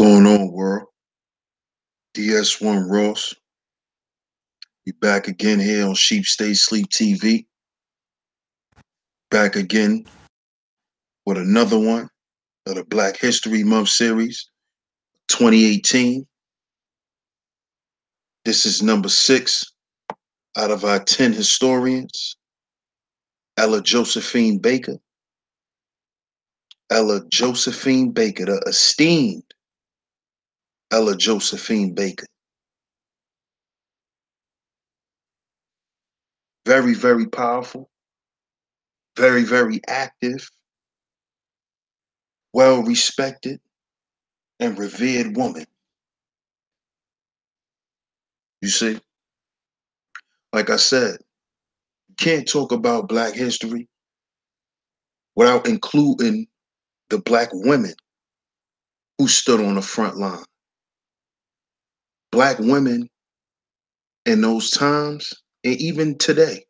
Going on, world? DS1 Ross. We back again here on Sheep Stay Sleep TV. Back again with another one of the Black History Month series, 2018. This is number 6 out of our 10 historians. Ella Josephine Baker. Ella Josephine Baker, the esteemed Ella Josephine Baker. Very, very powerful. Very, very active. Well respected and revered woman. You see? Like I said, you can't talk about Black history without including the Black women who stood on the front line. Black women in those times, and even today,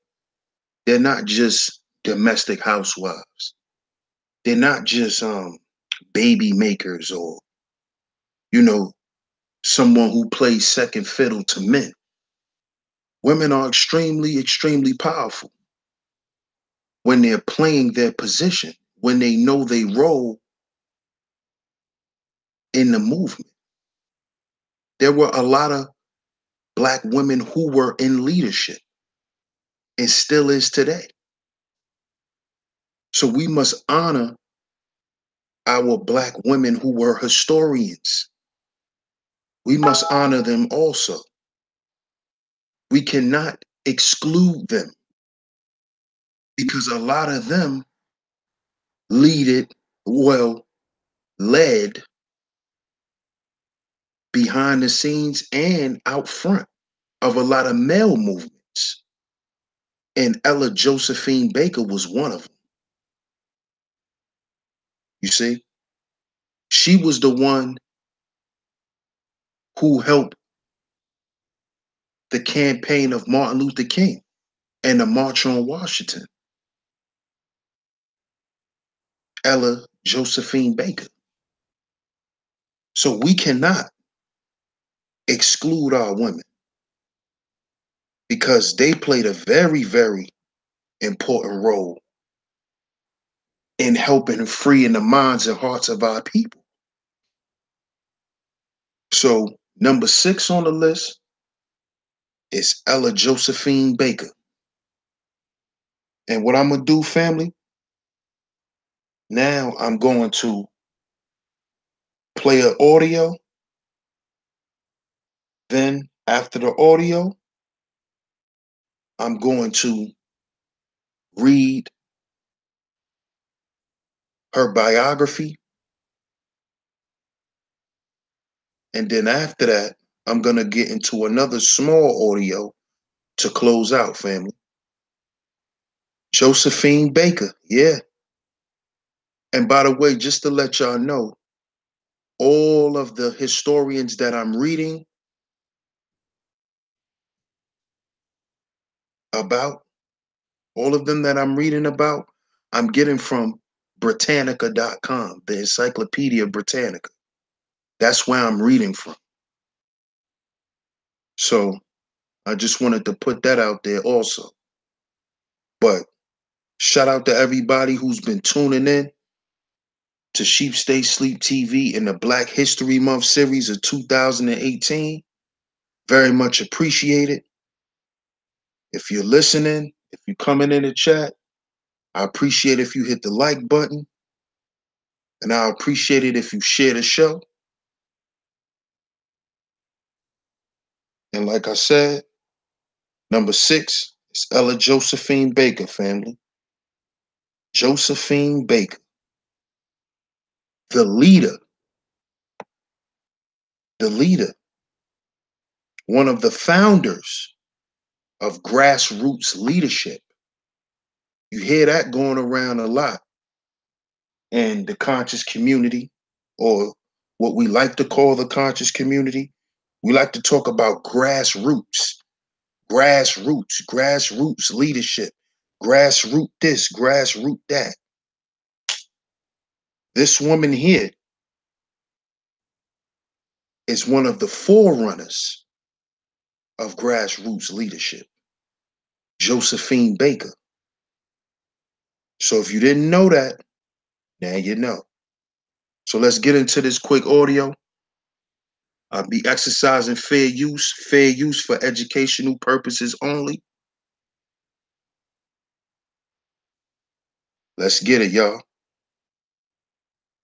they're not just domestic housewives. They're not just baby makers or, you know, someone who plays second fiddle to men. Women are extremely, extremely powerful when they're playing their position, when they know they role in the movement. There were a lot of Black women who were in leadership and still is today. So we must honor our Black women who were historians. We must honor them also. We cannot exclude them because a lot of them led behind the scenes and out front of a lot of male movements. And Ella Josephine Baker was one of them. You see, she was the one who helped the campaign of Martin Luther King and the March on Washington. Ella Josephine Baker. So we cannot exclude our women because they played a very, very important role in helping freeing the minds and hearts of our people. So number 6 on the list is Ella Josephine Baker. And what I'm going to do, family, now I'm going to play an audio. Then after the audio, I'm going to read her biography. And then after that, I'm going to get into another small audio to close out, family. Josephine Baker, yeah. And by the way, just to let y'all know, all of the historians that I'm reading about, all of them that I'm reading about, I'm getting from Britannica.com, the Encyclopedia Britannica. That's where I'm reading from. So I just wanted to put that out there also. But shout out to everybody who's been tuning in to Sheep Stay Sleep TV in the Black History Month series of 2018. Very much appreciated. If you're listening, if you're coming in the chat, I appreciate if you hit the like button. And I appreciate it if you share the show. And like I said, number 6 is Ella Josephine Baker, family. Josephine Baker. The leader. One of the founders of grassroots leadership. You hear that going around a lot in the conscious community, or what we like to call the conscious community. We like to talk about grassroots leadership, grassroots this, grassroots that. This woman here is one of the forerunners of grassroots leadership, Josephine Baker. So if you didn't know that, now you know. So let's get into this quick audio. I'll be exercising fair use for educational purposes only. Let's get it, y'all.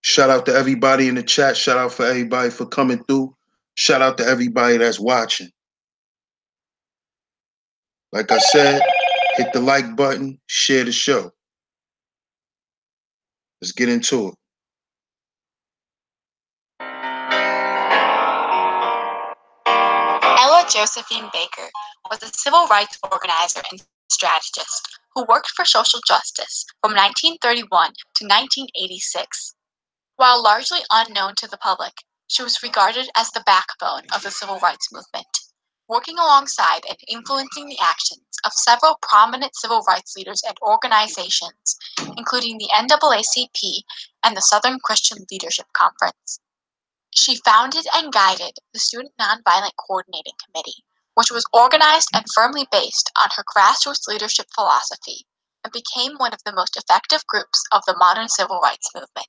Shout out to everybody in the chat. Shout out for everybody for coming through. Shout out to everybody that's watching. Like I said, hit the like button, share the show. Let's get into it. Ella Josephine Baker was a civil rights organizer and strategist who worked for social justice from 1931 to 1986. While largely unknown to the public, she was regarded as the backbone of the civil rights movement, working alongside and influencing the actions of several prominent civil rights leaders and organizations, including the NAACP and the Southern Christian Leadership Conference. She founded and guided the Student Nonviolent Coordinating Committee, which was organized and firmly based on her grassroots leadership philosophy, and became one of the most effective groups of the modern civil rights movement.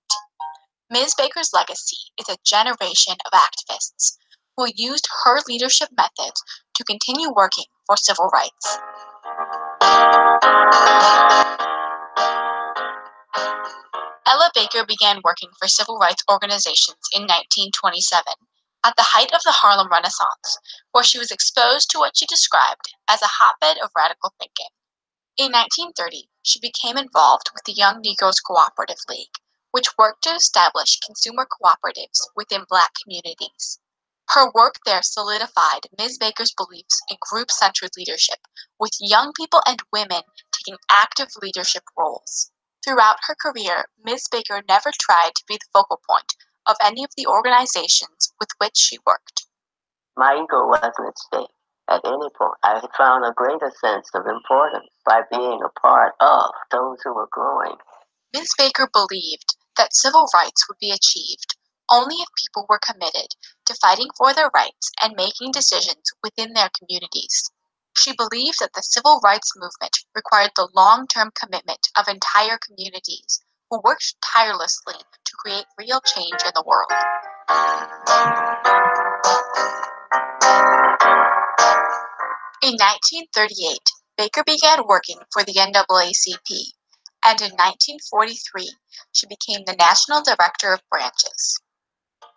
Ms. Baker's legacy is a generation of activists who used her leadership methods to continue working for civil rights. Ella Baker began working for civil rights organizations in 1927, at the height of the Harlem Renaissance, where she was exposed to what she described as a hotbed of radical thinking. In 1930, she became involved with the Young Negroes Cooperative League, which worked to establish consumer cooperatives within Black communities. Her work there solidified Ms. Baker's beliefs in group-centered leadership, with young people and women taking active leadership roles. Throughout her career, Ms. Baker never tried to be the focal point of any of the organizations with which she worked. My ego wasn't at stake at any point. I had found a greater sense of importance by being a part of those who were growing. Ms. Baker believed that civil rights would be achieved only if people were committed to fighting for their rights and making decisions within their communities. She believed that the civil rights movement required the long-term commitment of entire communities who worked tirelessly to create real change in the world. In 1938, Baker began working for the NAACP, and in 1943, she became the National Director of Branches.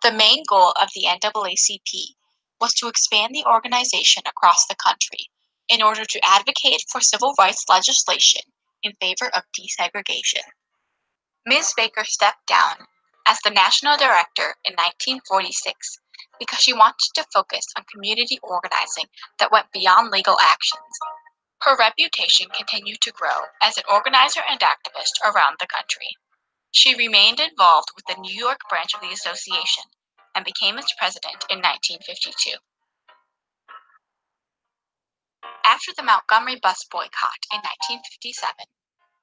The main goal of the NAACP was to expand the organization across the country in order to advocate for civil rights legislation in favor of desegregation. Ms. Baker stepped down as the National Director in 1946 because she wanted to focus on community organizing that went beyond legal actions. Her reputation continued to grow as an organizer and activist around the country. She remained involved with the New York branch of the association and became its president in 1952. After the Montgomery bus boycott in 1957,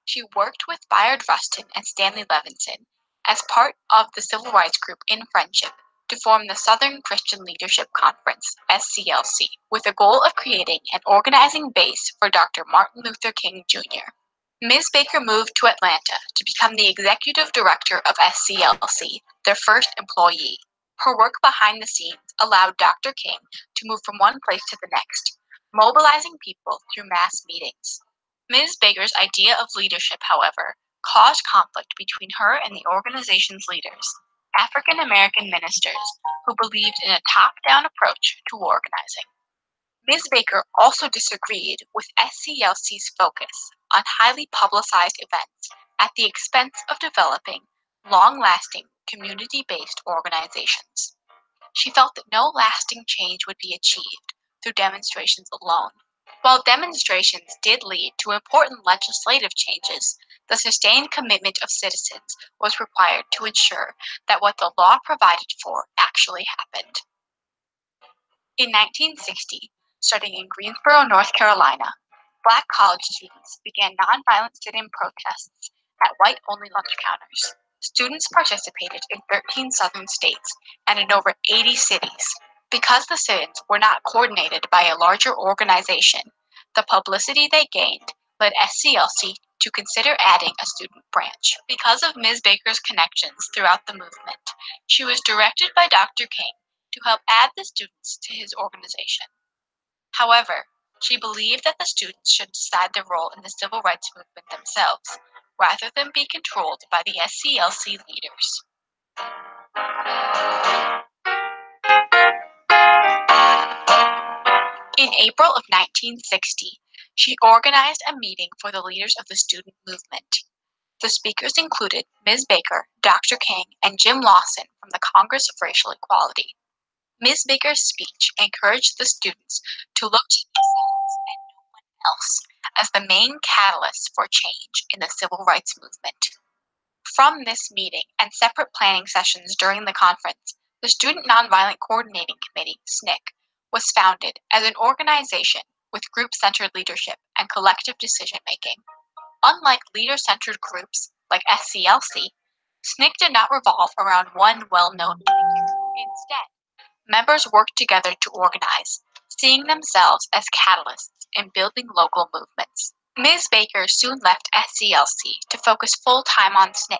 she worked with Bayard Rustin and Stanley Levinson as part of the civil rights group In Friendship to form the Southern Christian Leadership Conference, SCLC, with the goal of creating an organizing base for Dr. Martin Luther King Jr. Ms. Baker moved to Atlanta to become the executive director of SCLC, their first employee. Her work behind the scenes allowed Dr. King to move from one place to the next, mobilizing people through mass meetings. Ms. Baker's idea of leadership, however, caused conflict between her and the organization's leaders, African American ministers who believed in a top-down approach to organizing. Ms. Baker also disagreed with SCLC's focus on highly publicized events at the expense of developing long-lasting, community-based organizations. She felt that no lasting change would be achieved through demonstrations alone. While demonstrations did lead to important legislative changes, the sustained commitment of citizens was required to ensure that what the law provided for actually happened. In 1960, starting in Greensboro, North Carolina, Black college students began nonviolent sit-in protests at white-only lunch counters. Students participated in 13 southern states and in over 80 cities. Because the sit-ins were not coordinated by a larger organization, the publicity they gained led SCLC to consider adding a student branch. Because of Ms. Baker's connections throughout the movement, she was directed by Dr. King to help add the students to his organization. However, she believed that the students should decide their role in the civil rights movement themselves, rather than be controlled by the SCLC leaders. In April of 1960, she organized a meeting for the leaders of the student movement. The speakers included Ms. Baker, Dr. King, and Jim Lawson from the Congress of Racial Equality. Ms. Baker's speech encouraged the students to look to themselves and no one else as the main catalyst for change in the civil rights movement. From this meeting and separate planning sessions during the conference, the Student Nonviolent Coordinating Committee, SNCC, was founded as an organization with group-centered leadership and collective decision-making. Unlike leader-centered groups like SCLC, SNCC did not revolve around one well-known figure. Instead, members worked together to organize, seeing themselves as catalysts in building local movements. Ms. Baker soon left SCLC to focus full-time on SNCC,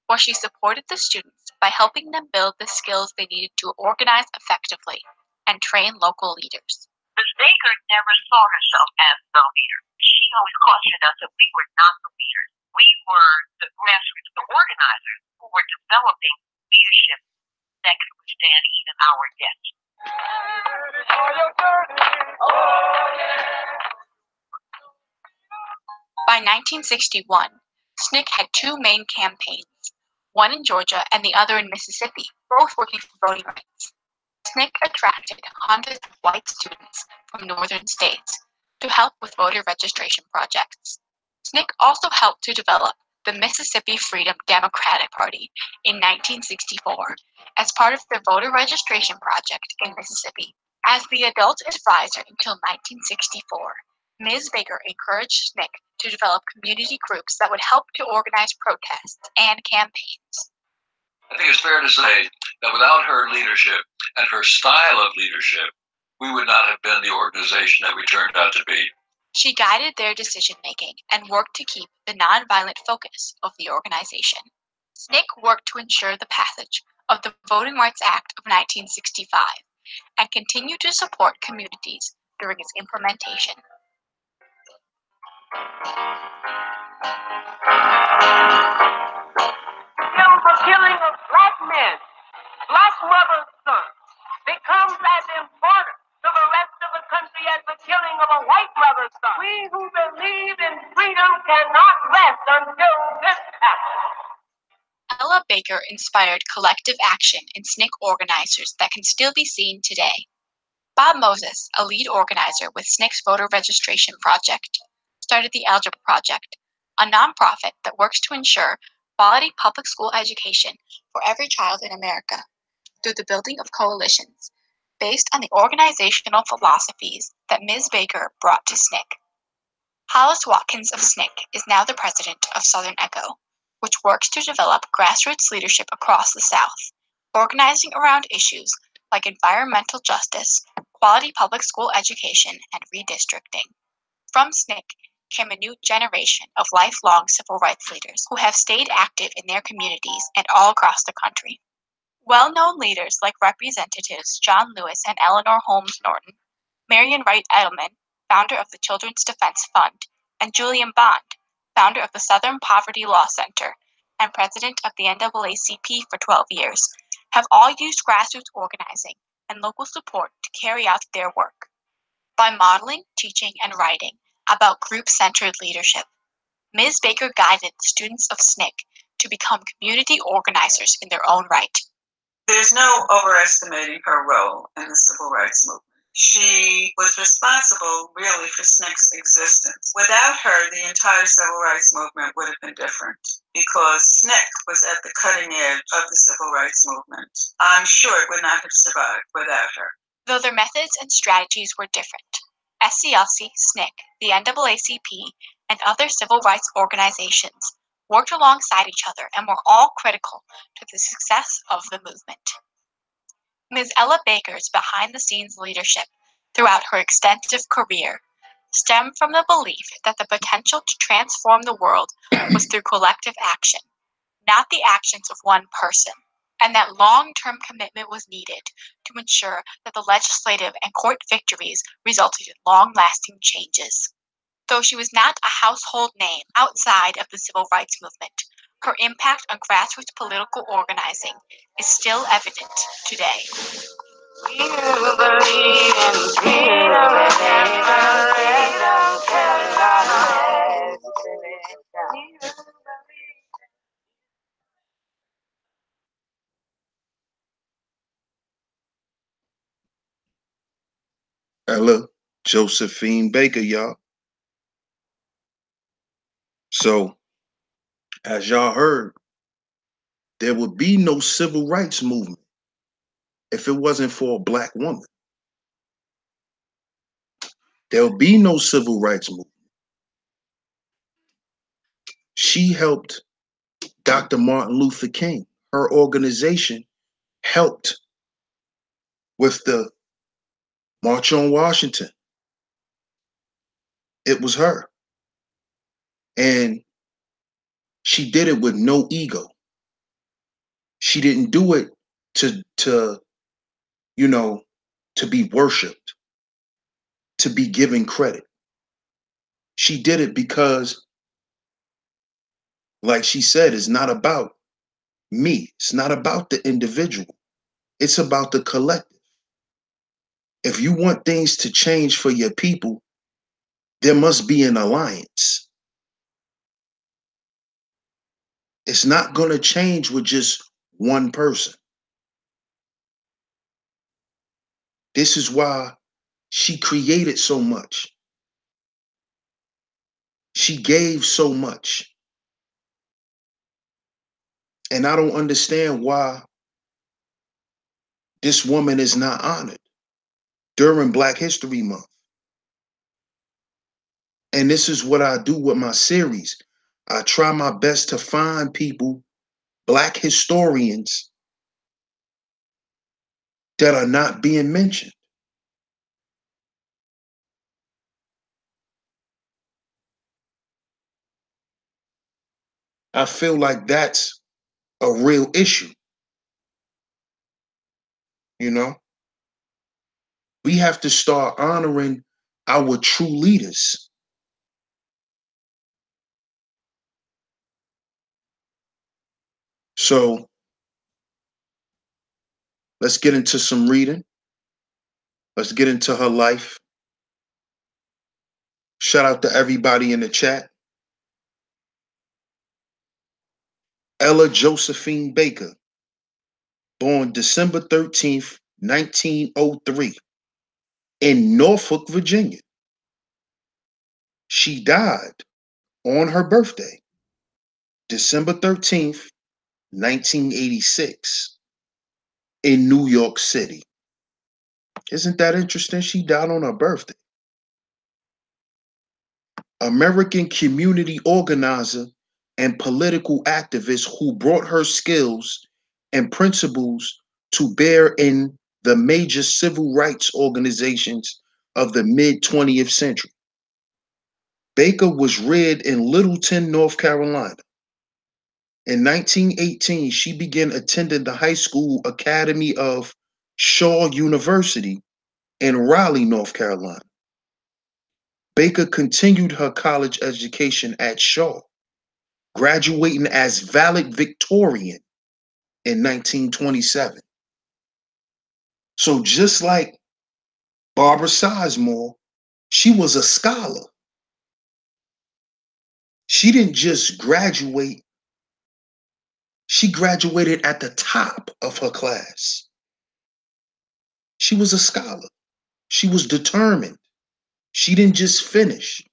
where she supported the students by helping them build the skills they needed to organize effectively and train local leaders. Ms. Baker never saw herself as the leader. She always cautioned us that we were not the leaders. We were the grassroots, the organizers who were developing leadership that could withstand even our death. By 1961, SNCC had two main campaigns, one in Georgia and the other in Mississippi, both working for voting rights. SNCC attracted hundreds of white students from northern states to help with voter registration projects. SNCC also helped to develop the Mississippi Freedom Democratic Party in 1964 as part of the voter registration project in Mississippi. As the adult advisor until 1964, Ms. Baker encouraged SNCC to develop community groups that would help to organize protests and campaigns. I think it's fair to say that without her leadership and her style of leadership, we would not have been the organization that we turned out to be. She guided their decision-making and worked to keep the nonviolent focus of the organization. SNCC worked to ensure the passage of the Voting Rights Act of 1965 and continued to support communities during its implementation. The killing of black men, black mothers' sons, becomes as important to the rest of the country as the killing of a white mother's son. We who believe in freedom cannot rest until this happens. Ella Baker inspired collective action in SNCC organizers that can still be seen today. Bob Moses, a lead organizer with SNCC's voter registration project, started the Algebra Project, a nonprofit that works to ensure quality public school education for every child in America through the building of coalitions based on the organizational philosophies that Ms. Baker brought to SNCC. Hollis Watkins of SNCC is now the president of Southern Echo, which works to develop grassroots leadership across the South, organizing around issues like environmental justice, quality public school education, and redistricting. From SNCC came a new generation of lifelong civil rights leaders who have stayed active in their communities and all across the country. Well-known leaders like Representatives John Lewis and Eleanor Holmes Norton, Marion Wright Edelman, founder of the Children's Defense Fund, and Julian Bond, founder of the Southern Poverty Law Center and president of the NAACP for 12 years, have all used grassroots organizing and local support to carry out their work. By modeling, teaching, and writing about group-centered leadership, Ms. Baker guided the students of SNCC to become community organizers in their own right. There's no overestimating her role in the civil rights movement. She was responsible, really, for SNCC's existence. Without her, the entire civil rights movement would have been different because SNCC was at the cutting edge of the civil rights movement. I'm sure it would not have survived without her. Though their methods and strategies were different, SCLC, SNCC, the NAACP, and other civil rights organizations worked alongside each other and were all critical to the success of the movement. Ms. Ella Baker's behind-the-scenes leadership throughout her extensive career stemmed from the belief that the potential to transform the world was through collective action, not the actions of one person, and that long-term commitment was needed to ensure that the legislative and court victories resulted in long-lasting changes. Though she was not a household name outside of the civil rights movement, her impact on grassroots political organizing is still evident today. Ella Josephine Baker, y'all. So, as y'all heard, there would be no civil rights movement if it wasn't for a Black woman. There'll be no civil rights movement. She helped Dr. Martin Luther King. Her organization helped with the March on Washington. It was her. And she did it with no ego. She didn't do it to to be worshiped, to be given credit. She did it because, like she said, it's not about me. It's not about the individual. It's about the collective. If you want things to change for your people, there must be an alliance. It's not going to change with just one person. This is why she created so much. She gave so much. And I don't understand why this woman is not honored during Black History Month. And this is what I do with my series. I try my best to find people, Black historians, that are not being mentioned. I feel like that's a real issue. You know, we have to start honoring our true leaders. So let's get into some reading. Let's get into her life. Shout out to everybody in the chat. Ella Josephine Baker, born December 13th, 1903, in Norfolk, Virginia. She died on her birthday, December 13th, 1986, in New York City. Isn't that interesting? She died on her birthday. American community organizer and political activist who brought her skills and principles to bear in the major civil rights organizations of the mid-20th century. Baker was reared in Littleton, North Carolina. In 1918, she began attending the high school academy of Shaw University in Raleigh, North Carolina. Baker continued her college education at Shaw, graduating as valedictorian in 1927. So just like Barbara Sizemore, she was a scholar. She didn't just graduate, she graduated at the top of her class. She was a scholar. She was determined. She didn't just finish.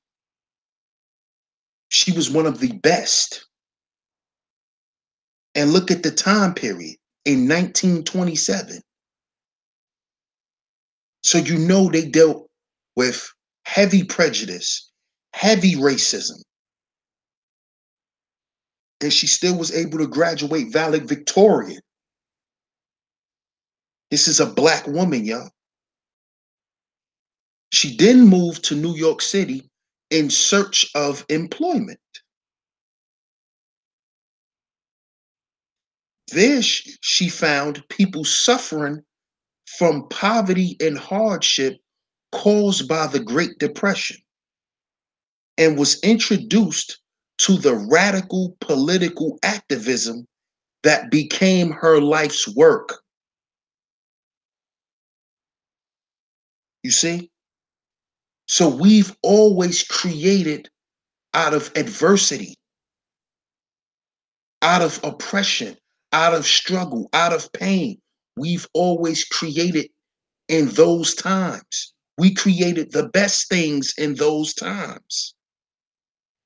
She was one of the best. And look at the time period in 1927. So you know they dealt with heavy prejudice, heavy racism. And she still was able to graduate valedictorian. This is a black woman, y'all. She then moved to New York City in search of employment. There she found people suffering from poverty and hardship caused by the Great Depression, and was introduced to the radical political activism that became her life's work. You see? So we've always created out of adversity, out of oppression, out of struggle, out of pain. We've always created in those times. We created the best things in those times.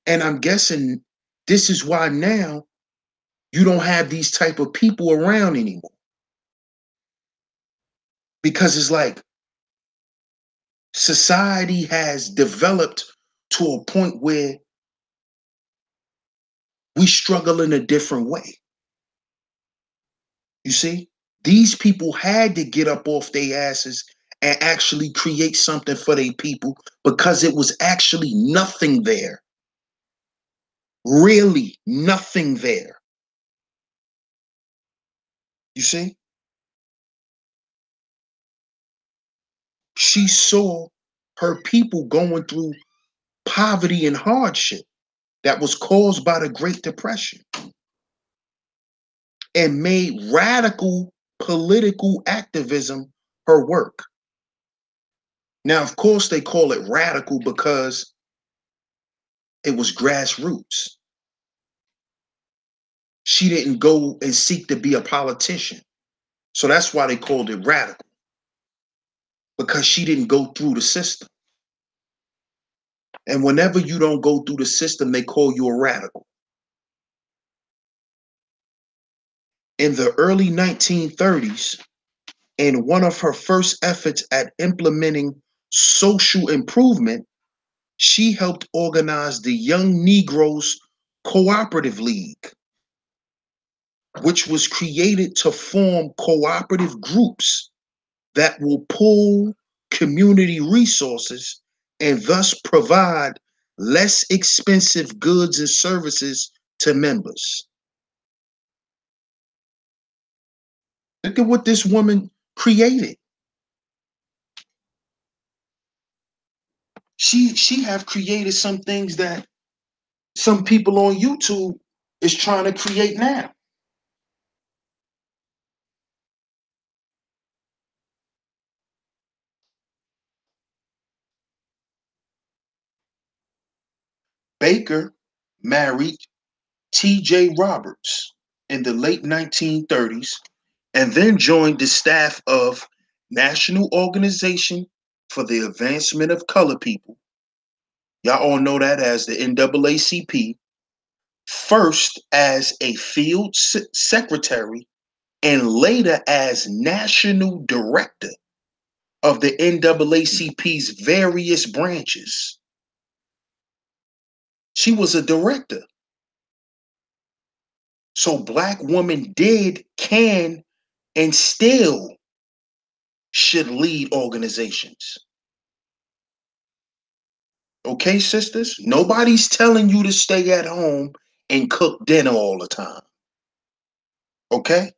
And I'm guessing this is why now you don't have these type of people around anymore. Because it's like society has developed to a point where we struggle in a different way. You see? These people had to get up off their asses and actually create something for their people because it was actually nothing there. Really nothing there. You see? She saw her people going through poverty and hardship that was caused by the Great Depression, and made radical political activism her work. Now, of course, they call it radical because it was grassroots. She didn't go and seek to be a politician. So that's why they called it radical, because she didn't go through the system. And whenever you don't go through the system, they call you a radical. In the early 1930s, in one of her first efforts at implementing social improvement, she helped organize the Young Negroes Cooperative League, which was created to form cooperative groups that will pool community resources and thus provide less expensive goods and services to members. Look at what this woman created. She have created some things that some people on YouTube is trying to create now. Baker married T.J. Roberts in the late 1930s and then joined the staff of National Organization for the Advancement of Colored People. Y'all all know that as the NAACP, first as a field secretary and later as national director of the NAACP's various branches. She was a director. So Black women can, and still should lead organizations. Okay, sisters? Nobody's telling you to stay at home and cook dinner all the time. Okay?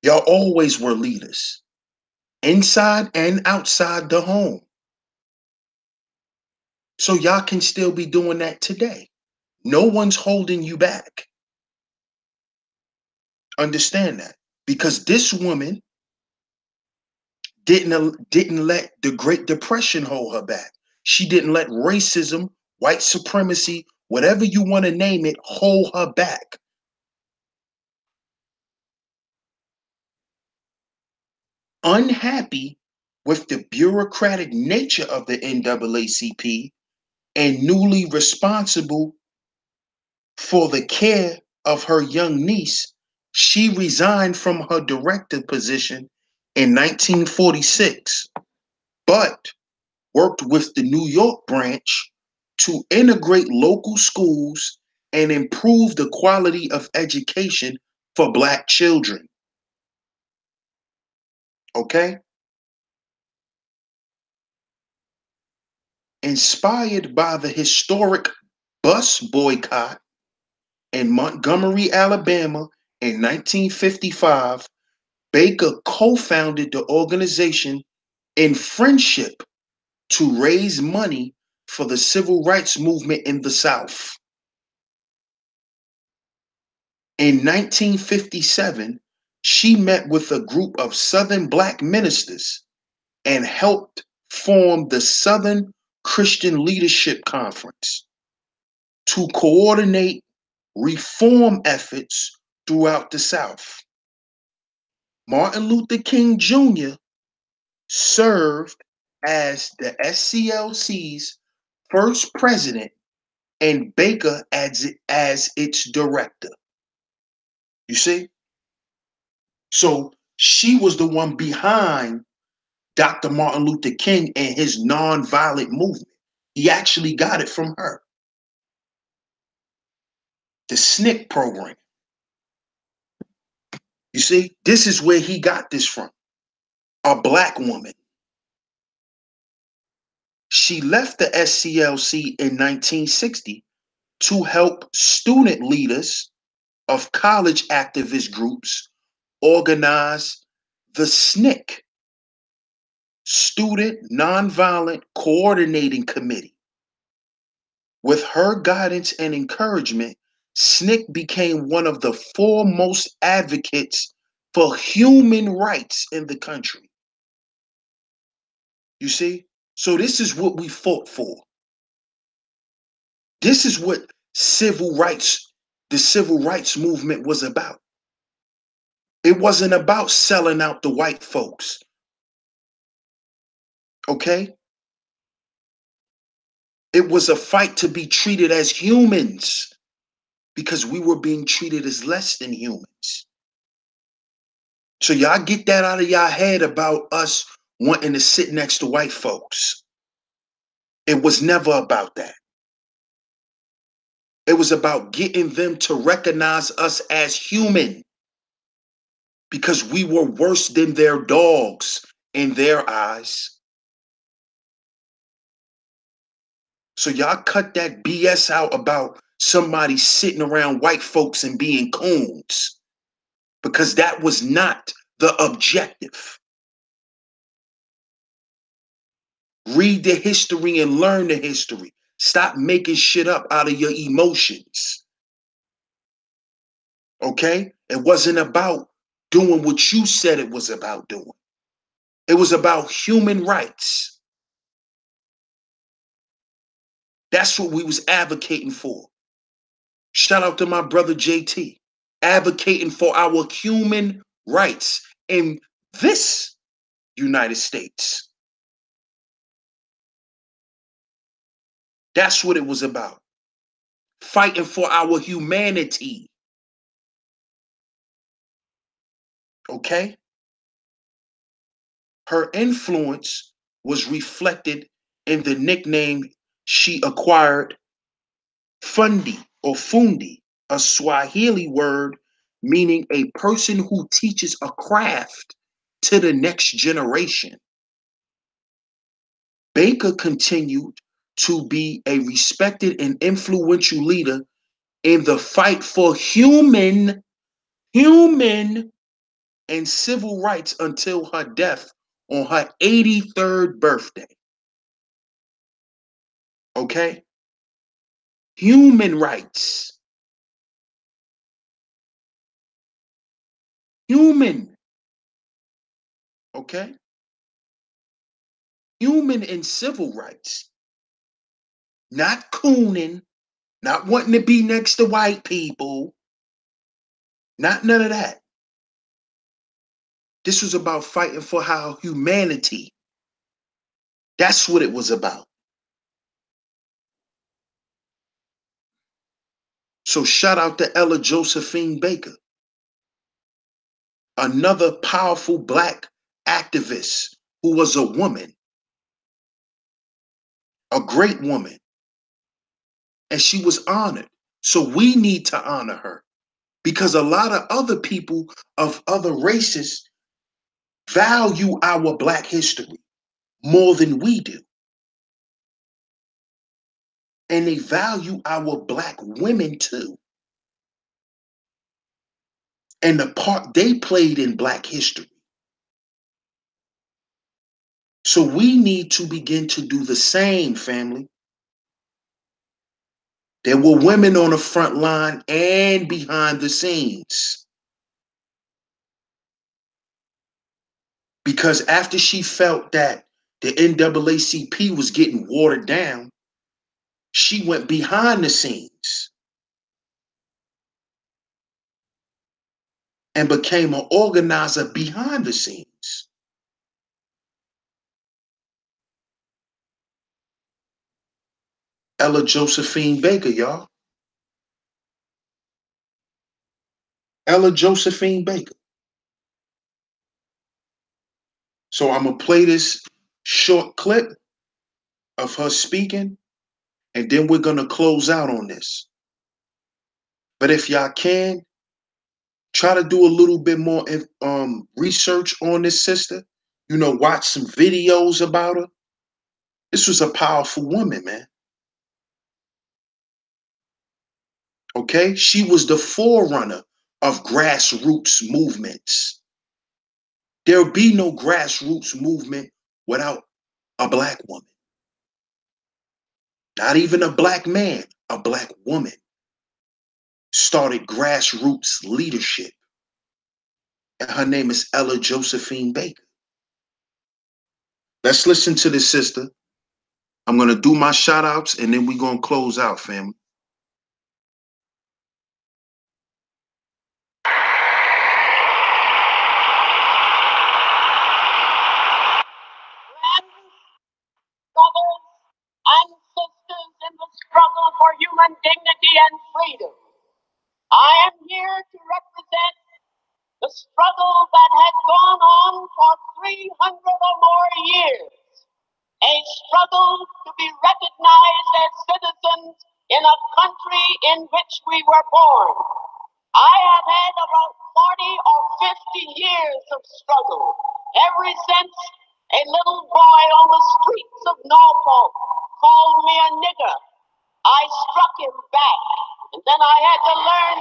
Y'all always were leaders, inside and outside the home. So y'all can still be doing that today. No one's holding you back. Understand that. Because this woman didn't let the Great Depression hold her back. She didn't let racism, white supremacy, whatever you want to name it, hold her back. Unhappy with the bureaucratic nature of the NAACP and newly responsible for the care of her young niece, she resigned from her director position in 1946, but worked with the New York branch to integrate local schools and improve the quality of education for Black children. Okay? Inspired by the historic bus boycott in Montgomery, Alabama in 1955, Baker co-founded the organization in friendship to raise money for the civil rights movement in the South. In 1957, she met with a group of Southern Black ministers and helped form the Southern Christian Leadership Conference to coordinate reform efforts throughout the South. Martin Luther King Jr. served as the SCLC's first president and Baker as its director. You see? So she was the one behind Dr. Martin Luther King and his nonviolent movement. He actually got it from her. The SNCC program. You see, this is where he got this from. A Black woman. She left the SCLC in 1960 to help student leaders of college activist groups organize the SNCC, Student Nonviolent Coordinating Committee. With her guidance and encouragement, SNCC became one of the foremost advocates for human rights in the country. You see? So this is what we fought for. This is what the civil rights movement was about. It wasn't about selling out the white folks. Okay? It was a fight to be treated as humans because we were being treated as less than humans. So y'all get that out of y'all head about us wanting to sit next to white folks. It was never about that. It was about getting them to recognize us as human because we were worse than their dogs in their eyes. So y'all cut that BS out about somebody sitting around white folks and being coons, because that was not the objective. Read the history and learn the history. Stop making shit up out of your emotions. Okay? It wasn't about doing what you said it was about doing. It was about human rights. That's what we was advocating for. Shout out to my brother JT, advocating for our human rights in this United States. That's what it was about. Fighting for our humanity. Okay? Her influence was reflected in the nickname she acquired, Fundi or Fundi, a Swahili word meaning a person who teaches a craft to the next generation. Baker continued to be a respected and influential leader in the fight for human and civil rights until her death on her 83rd birthday. Okay? Human rights. Human. Okay? Human and civil rights. Not cooning, not wanting to be next to white people, not none of that. This was about fighting for our humanity. That's what it was about. So shout out to Ella Josephine Baker, another powerful Black activist who was a woman, a great woman, and she was honored. So we need to honor her because a lot of other people of other races value our Black history more than we do. And they value our Black women too. And the part they played in Black history. So we need to begin to do the same, family. There were women on the front line and behind the scenes. Because after she felt that the NAACP was getting watered down, she went behind the scenes and became an organizer behind the scenes. Ella Josephine Baker, y'all. Ella Josephine Baker. So I'm going to play this short clip of her speaking, and then we're going to close out on this. But if y'all can, try to do a little bit more research on this sister. You know, watch some videos about her. This was a powerful woman, man. Okay? She was the forerunner of grassroots movements. There'll be no grassroots movement without a Black woman. Not even a Black man, a Black woman started grassroots leadership. And her name is Ella Josephine Baker. Let's listen to this sister. I'm going to do my shout outs and then we're going to close out, family. Brothers and sisters in the struggle for human dignity and freedom, I am here to represent the struggle that has gone on for 300 or more years, a struggle to be recognized as citizens in a country in which we were born. I have had about 40 or 50 years of struggle, ever since a little boy on the streets of Norfolk called me a nigger. I struck him back, and then I had to learn.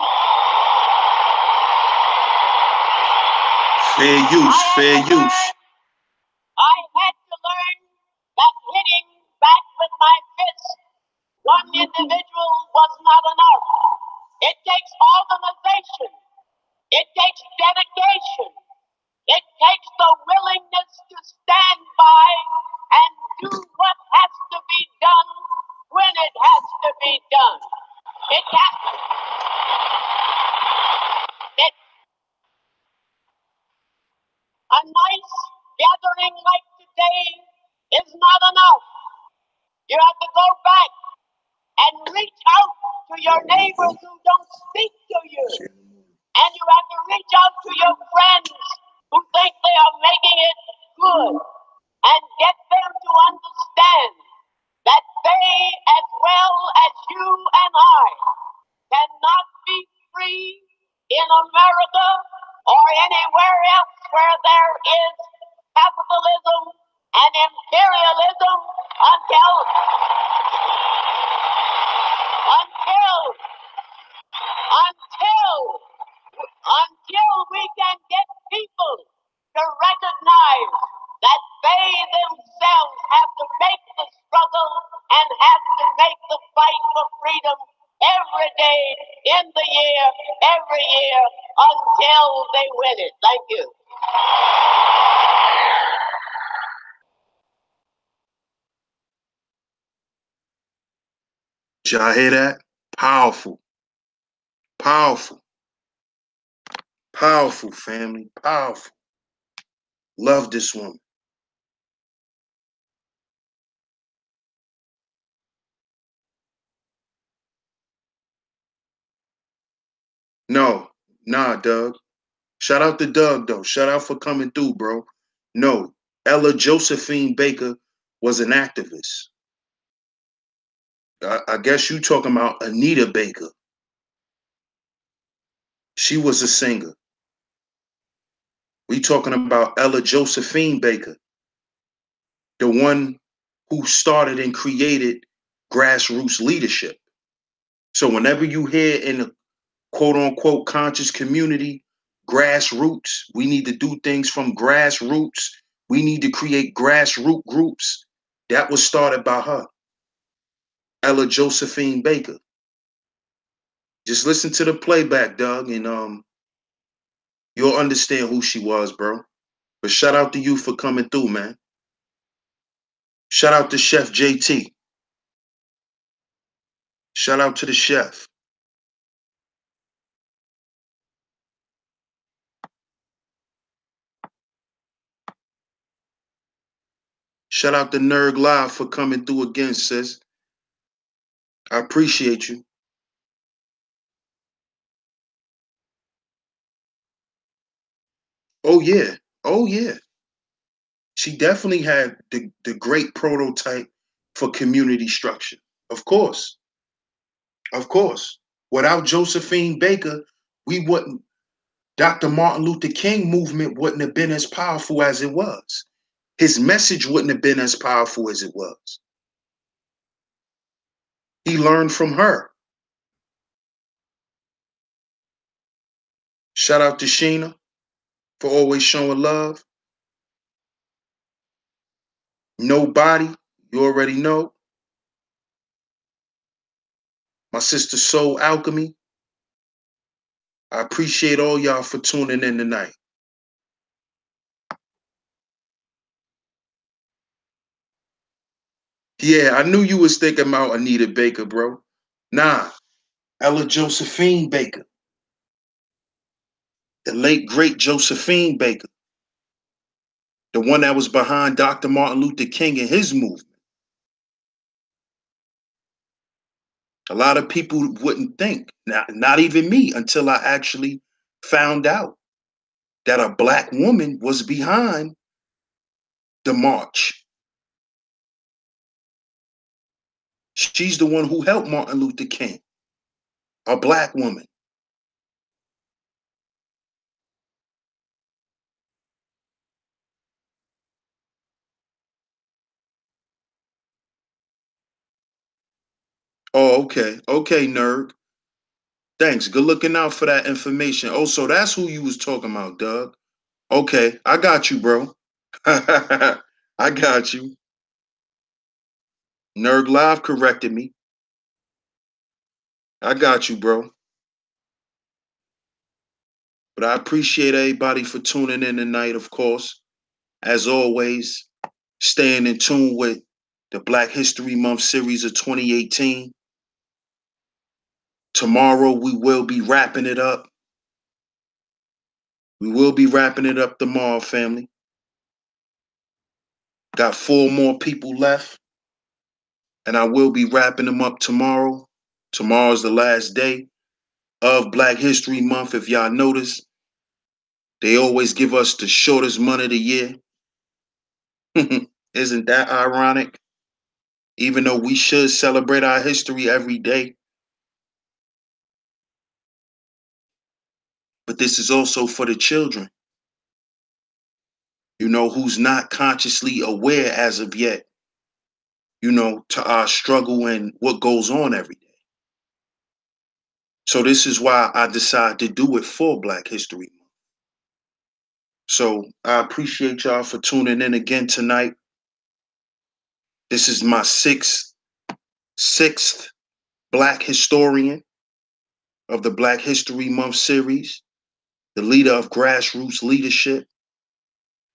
Fair use, fair use. I had to learn that hitting back with my fist one individual was not enough. It takes organization. It takes dedication. It takes the willingness to stand by and do what has to be done when it has to be done. A nice gathering like today is not enough. You have to go back and reach out to your neighbors who don't speak to you. And you have to reach out to your friends who think they are making it good and get them to understand that they, as well as you and I, cannot be free in America or anywhere else where there is capitalism and imperialism until we can get people to recognize that they themselves have to make the struggle and have to make the fight for freedom every day in the year, every year, until they win it. Thank you. Y'all hear that? Powerful. Powerful. Powerful, family. Powerful. Love this woman. No, nah, Doug. Shout out to Doug, though. Shout out for coming through, bro. No, Ella Josephine Baker was an activist. I guess you talking about Anita Baker. She was a singer. We talking about Ella Josephine Baker, the one who started and created grassroots leadership. So whenever you hear in the quote unquote conscious community, grassroots, we need to do things from grassroots. We need to create grassroots groups. That was started by her, Ella Josephine Baker. Just listen to the playback, Doug, and you'll understand who she was, bro. But shout out to you for coming through, man. Shout out to Chef JT. Shout out to the chef. Shout out to Nerd Live for coming through again, sis. I appreciate you. Oh yeah. Oh yeah. She definitely had the great prototype for community structure. Of course. Of course. Without Josephine Baker, we wouldn't Dr. Martin Luther King movement wouldn't have been as powerful as it was. His message wouldn't have been as powerful as it was. He learned from her. Shout out to Sheena for always showing love. Nobody, you already know. My sister Soul Alchemy. I appreciate all y'all for tuning in tonight. Yeah, I knew you was thinking about Anita Baker, bro. Nah, Ella Josephine Baker. The late, great Josephine Baker. The one that was behind Dr. Martin Luther King and his movement. A lot of people wouldn't think, not even me, until I actually found out that a black woman was behind the march. She's the one who helped Martin Luther King, a black woman. Oh, okay. Okay, nerd. Thanks. Good looking out for that information. Oh, so that's who you was talking about, Doug. Okay, I got you, bro. I got you. Nerd Live corrected me. I got you, bro. But I appreciate everybody for tuning in tonight, of course. As always, staying in tune with the Black History Month series of 2018. Tomorrow we will be wrapping it up. We will be wrapping it up tomorrow, family. Got 4 more people left, and I will be wrapping them up tomorrow. Tomorrow's the last day of Black History Month. If y'all notice, they always give us the shortest month of the year. Isn't that ironic? Even though we should celebrate our history every day. But this is also for the children, who's not consciously aware as of yet, to our struggle and what goes on every day. So this is why I decided to do it for Black History Month. So I appreciate y'all for tuning in again tonight. This is my sixth Black historian of the Black History Month series, the leader of grassroots leadership,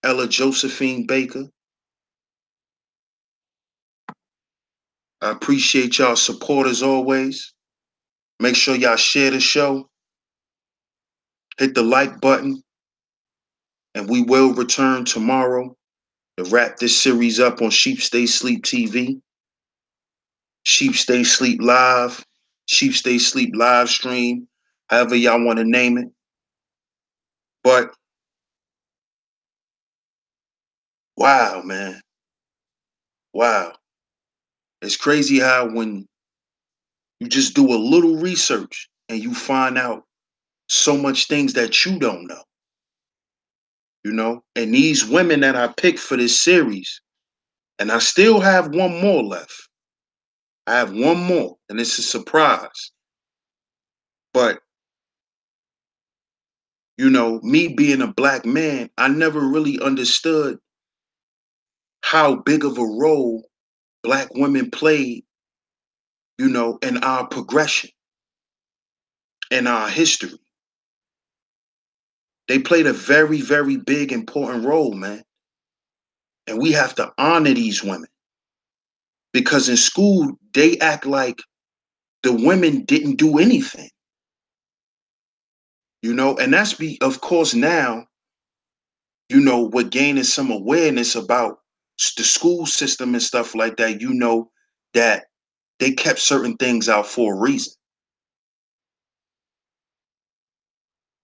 Ella Josephine Baker. I appreciate y'all support as always. Make sure y'all share the show. Hit the like button. And we will return tomorrow to wrap this series up on Sheep Stay Sleep TV, Sheep Stay Sleep Live, Sheep Stay Sleep live stream, however y'all want to name it. But wow, man. Wow. It's crazy how when you just do a little research and you find out so much things that you don't know. you know? And these women that I picked for this series, and I still have one more left. I have one more, and it's a surprise. But, you know, me being a black man, I never really understood how big of a role black women played, you know, in our progression, in our history. They played a very, very big, important role, man. And we have to honor these women. Because in school, they act like the women didn't do anything, you know? And that's of course, now, you know, we're gaining some awareness about the school system and stuff like that, you know, that they kept certain things out for a reason.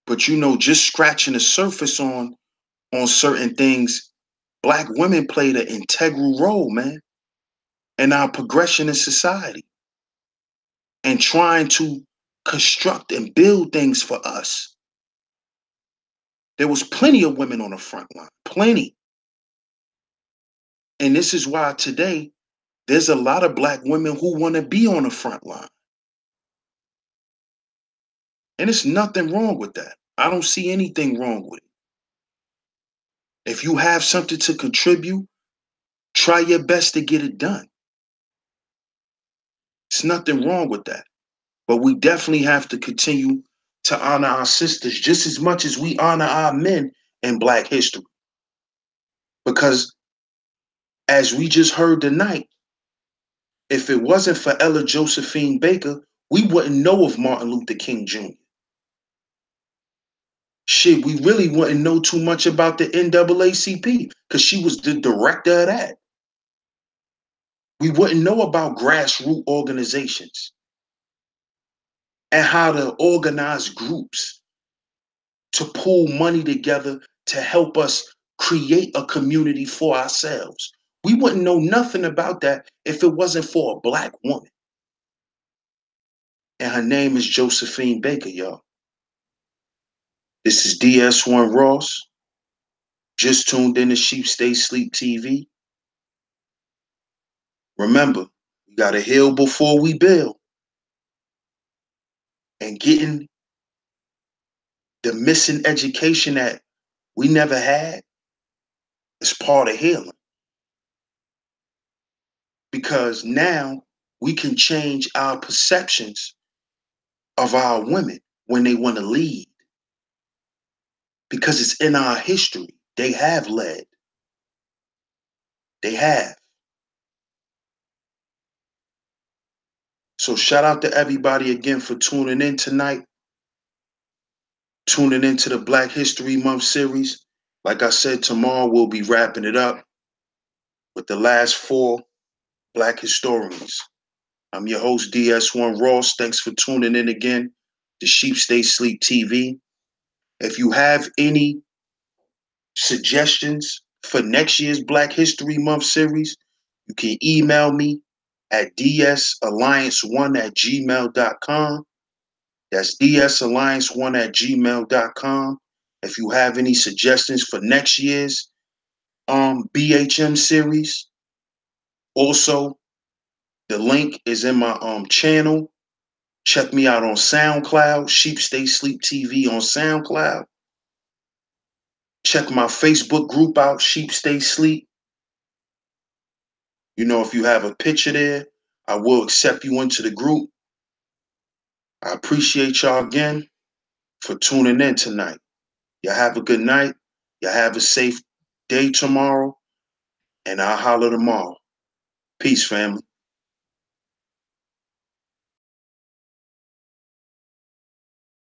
But, you know, just scratching the surface on certain things, black women played an integral role, man, in our progression in society and trying to construct and build things for us. There was plenty of women on the front line, plenty. And this is why today there's a lot of black women who want to be on the front line. And it's nothing wrong with that. I don't see anything wrong with it. If you have something to contribute, try your best to get it done. It's nothing wrong with that. But we definitely have to continue to honor our sisters just as much as we honor our men in Black history. Because as we just heard tonight, if it wasn't for Ella Josephine Baker, we wouldn't know of Martin Luther King Jr. Shit, we really wouldn't know too much about the NAACP because she was the director of that. We wouldn't know about grassroots organizations and how to organize groups to pull money together to help us create a community for ourselves. We wouldn't know nothing about that if it wasn't for a black woman. And her name is Josephine Baker, y'all. This is DS1 Ross. Just tuned in to Sheep Stay Sleep TV. Remember, we gotta heal before we build. And getting the missing education that we never had is part of healing. Because now we can change our perceptions of our women when they want to lead. Because it's in our history. They have led. They have. So shout out to everybody again for tuning in tonight. Tuning into the Black History Month series. Like I said, tomorrow we'll be wrapping it up with the last 4 Black historians. I'm your host, DS1 Ross. Thanks for tuning in again to Sheep Stay Sleep TV. If you have any suggestions for next year's Black History Month series, you can email me at dsalliance1@gmail.com. That's dsalliance1@gmail.com. If you have any suggestions for next year's BHM series, also the link is in my channel. Check me out on SoundCloud, Sheep Stay Sleep TV on SoundCloud. Check my Facebook group out, Sheep Stay Sleep. You know, if you have a picture there, I will accept you into the group. I appreciate y'all again for tuning in tonight. Y'all have a good night. Y'all have a safe day tomorrow. And I'll holler tomorrow. Peace, family.